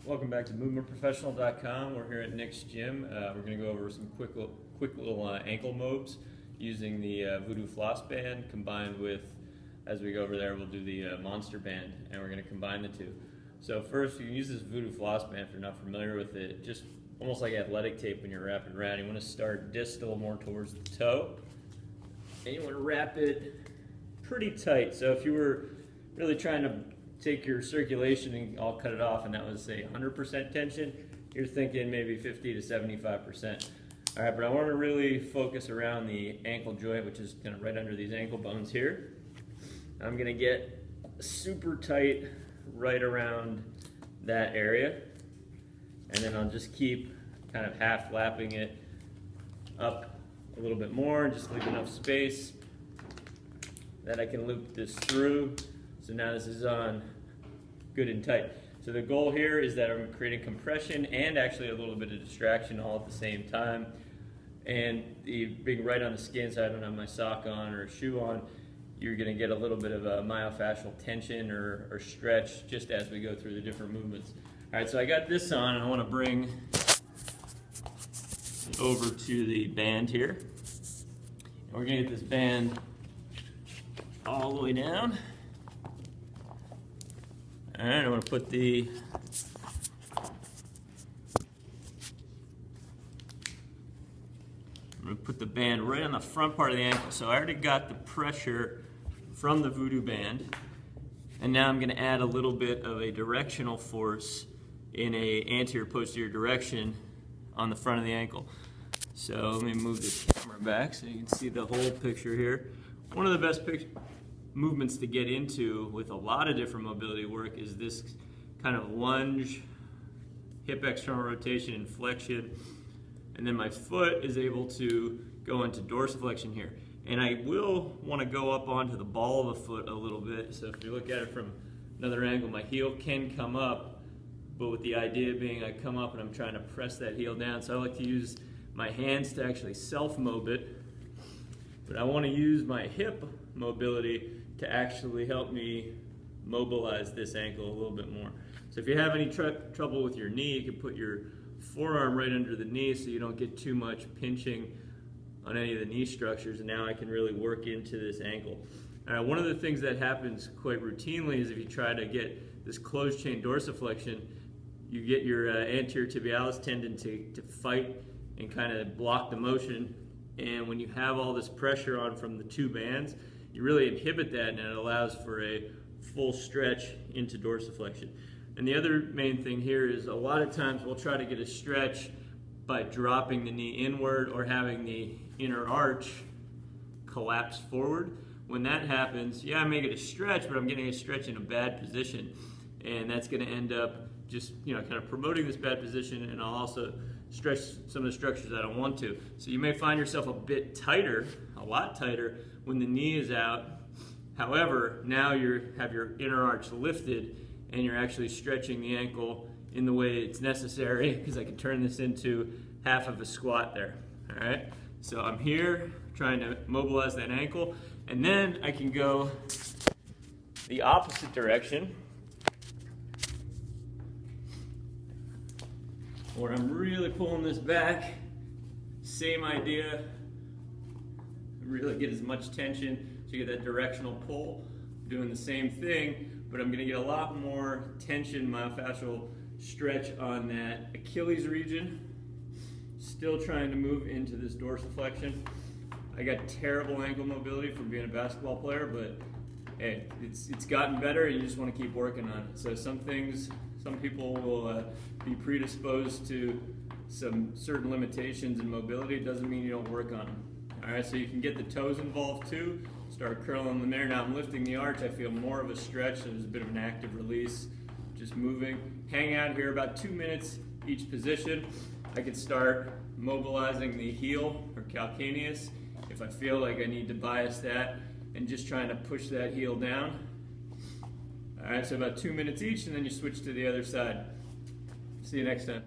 Welcome back to movementprofessional.com. We're here at Nick's gym. We're going to go over some quick little ankle mobs using the Voodoo Floss band combined with, as we go over there, we'll do the Monster band, and we're going to combine the two. So first, you can use this Voodoo Floss band if you're not familiar with it. Just almost like athletic tape when you're wrapping around. You want to start distal more towards the toe, and you want to wrap it pretty tight. So if you were really trying to take your circulation and all cut it off, and that was say 100% tension, you're thinking maybe 50 to 75%. All right, but I want to really focus around the ankle joint, which is kind of right under these ankle bones here. I'm going to get super tight right around that area, and then I'll just keep kind of half lapping it up a little bit more, just leave enough space that I can loop this through. So now this is on good and tight. So the goal here is that I'm creating compression and actually a little bit of distraction all at the same time. And being right on the skin, so I don't have my sock on or a shoe on, you're going to get a little bit of a myofascial tension or stretch just as we go through the different movements. All right, so I got this on, and I want to bring it over to the band here. And we're going to get this band all the way down. All right, I'm going to put the band right on the front part of the ankle. So I already got the pressure from the Voodoo band, and now I'm going to add a little bit of a directional force in a anterior posterior direction on the front of the ankle. So let me move the camera back so you can see the whole picture here. One of the best movements to get into with a lot of different mobility work is this kind of lunge, hip external rotation and flexion, and then my foot is able to go into dorsiflexion here. And I will want to go up onto the ball of the foot a little bit. So if you look at it from another angle, my heel can come up, but with the idea being I come up and I'm trying to press that heel down. So I like to use my hands to actually self-mob it, but I want to use my hip mobility to actually help me mobilize this ankle a little bit more. So if you have any trouble with your knee, you can put your forearm right under the knee so you don't get too much pinching on any of the knee structures, and now I can really work into this ankle. One of the things that happens quite routinely is if you try to get this closed chain dorsiflexion, you get your anterior tibialis tendon to fight and kind of block the motion, and when you have all this pressure on from the two bands, you really inhibit that, and it allows for a full stretch into dorsiflexion. And the other main thing here is a lot of times we'll try to get a stretch by dropping the knee inward or having the inner arch collapse forward. When that happens, yeah, I may get a stretch, but I'm getting a stretch in a bad position, and that's going to end up just kind of promoting this bad position, and I'll also stretch some of the structures I don't want to. So you may find yourself a bit tighter, a lot tighter, when the knee is out. However, now you have your inner arch lifted, and you're actually stretching the ankle in the way it's necessary, because I can turn this into half of a squat there. All right, so I'm here trying to mobilize that ankle, and then I can go the opposite direction, where I'm really pulling this back. Same idea, really get as much tension so you get that directional pull. Doing the same thing, but I'm going to get a lot more tension, myofascial stretch on that Achilles region. Still trying to move into this dorsiflexion. I got terrible ankle mobility from being a basketball player, but hey, it's gotten better, and you just want to keep working on it. So some people will be predisposed to some certain limitations in mobility. It doesn't mean you don't work on them. All right, so you can get the toes involved too. Start curling them there. Now I'm lifting the arch. I feel more of a stretch, so there's a bit of an active release. Just moving. Hang out here about 2 minutes each position. I can start mobilizing the heel or calcaneus if I feel like I need to bias that, and just trying to push that heel down. All right, so about 2 minutes each, and then you switch to the other side. See you next time.